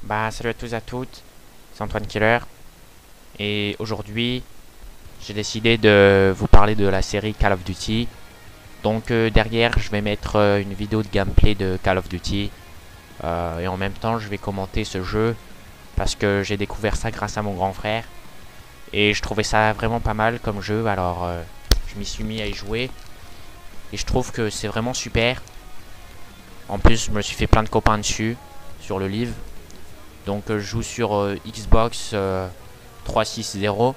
Salut à tous et à toutes, c'est Antoine Keller et aujourd'hui j'ai décidé de vous parler de la série Call of Duty. Donc derrière je vais mettre une vidéo de gameplay de Call of Duty et en même temps je vais commenter ce jeu parce que j'ai découvert ça grâce à mon grand frère et je trouvais ça vraiment pas mal comme jeu, alors je m'y suis mis à y jouer et je trouve que c'est vraiment super. En plus je me suis fait plein de copains dessus sur le livre. Donc je joue sur Xbox 360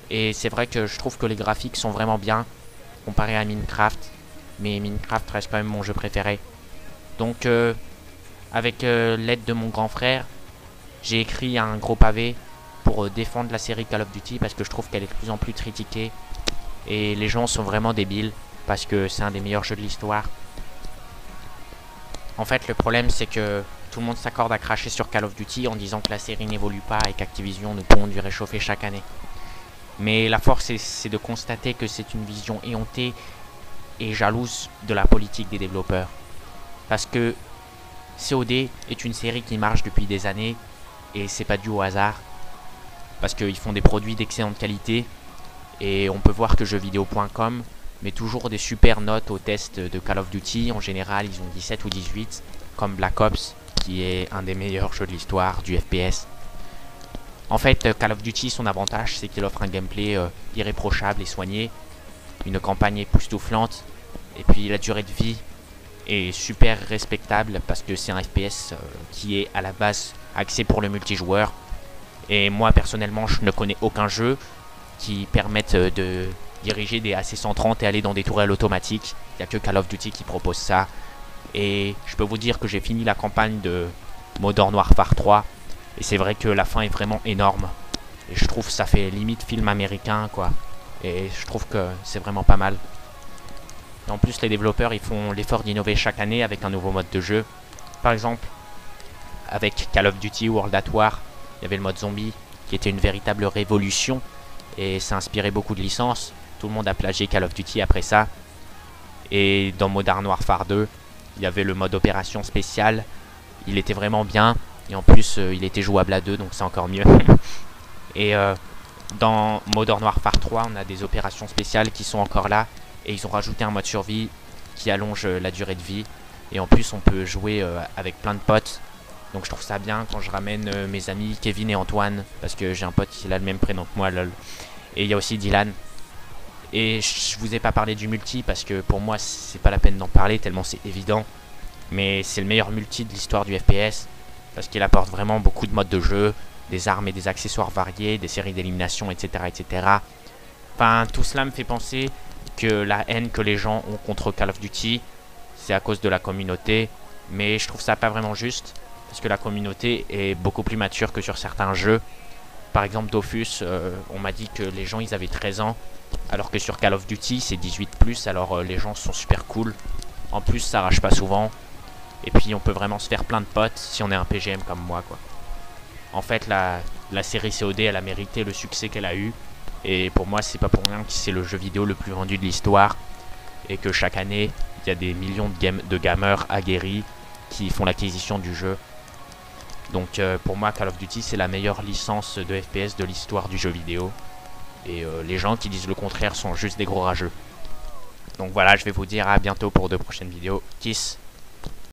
et c'est vrai que je trouve que les graphiques sont vraiment bien comparé à Minecraft, mais Minecraft reste quand même mon jeu préféré. Donc avec l'aide de mon grand frère, j'ai écrit un gros pavé pour défendre la série Call of Duty parce que je trouve qu'elle est de plus en plus critiquée et les gens sont vraiment débiles parce que c'est un des meilleurs jeux de l'histoire. En fait le problème c'est que tout le monde s'accorde à cracher sur Call of Duty en disant que la série n'évolue pas et qu'Activision ne pourront du réchauffer chaque année. Mais la force c'est de constater que c'est une vision éhontée et jalouse de la politique des développeurs. Parce que COD est une série qui marche depuis des années et c'est pas dû au hasard. Parce qu'ils font des produits d'excellente qualité et on peut voir que jeuxvideo.com met toujours des super notes aux tests de Call of Duty. En général ils ont 17 ou 18 comme Black Ops qui est un des meilleurs jeux de l'histoire du FPS. En fait, Call of Duty, son avantage, c'est qu'il offre un gameplay irréprochable et soigné, une campagne époustouflante, et puis la durée de vie est super respectable parce que c'est un FPS qui est à la base axé pour le multijoueur. Et moi, personnellement, je ne connais aucun jeu qui permette de diriger des AC-130 et aller dans des tourelles automatiques. Il n'y a que Call of Duty qui propose ça. Et je peux vous dire que j'ai fini la campagne de Modern Warfare 3. Et c'est vrai que la fin est vraiment énorme. Et je trouve que ça fait limite film américain quoi. Et je trouve que c'est vraiment pas mal. Et en plus les développeurs ils font l'effort d'innover chaque année avec un nouveau mode de jeu. Par exemple avec Call of Duty World at War, il y avait le mode zombie qui était une véritable révolution. Et ça inspirait beaucoup de licences. Tout le monde a plagié Call of Duty après ça. Et dans Modern Warfare 2, il y avait le mode opération spéciale. Il était vraiment bien. Et en plus, il était jouable à 2, donc c'est encore mieux. Et dans Modern Warfare 3, on a des opérations spéciales qui sont encore là. Et ils ont rajouté un mode survie qui allonge la durée de vie. Et en plus, on peut jouer avec plein de potes. Donc je trouve ça bien quand je ramène mes amis Kevin et Antoine. Parce que j'ai un pote qui a le même prénom que moi, lol. Et il y a aussi Dylan. Et je vous ai pas parlé du multi parce que pour moi, c'est pas la peine d'en parler tellement c'est évident. Mais c'est le meilleur multi de l'histoire du FPS. Parce qu'il apporte vraiment beaucoup de modes de jeu, des armes et des accessoires variés, des séries d'élimination, etc., etc. Enfin, tout cela me fait penser que la haine que les gens ont contre Call of Duty, c'est à cause de la communauté. Mais je trouve ça pas vraiment juste, parce que la communauté est beaucoup plus mature que sur certains jeux. Par exemple, Dofus, on m'a dit que les gens, ils avaient 13 ans, alors que sur Call of Duty, c'est 18+, alors les gens sont super cool. En plus, ça rage pas souvent. Et puis on peut vraiment se faire plein de potes si on est un PGM comme moi quoi. En fait la série COD elle a mérité le succès qu'elle a eu. Et pour moi c'est pas pour rien que c'est le jeu vidéo le plus vendu de l'histoire. Et que chaque année il y a des millions de gamers aguerris qui font l'acquisition du jeu. Donc pour moi Call of Duty c'est la meilleure licence de FPS de l'histoire du jeu vidéo. Et les gens qui disent le contraire sont juste des gros rageux. Donc voilà, je vais vous dire à bientôt pour de prochaines vidéos. Kiss.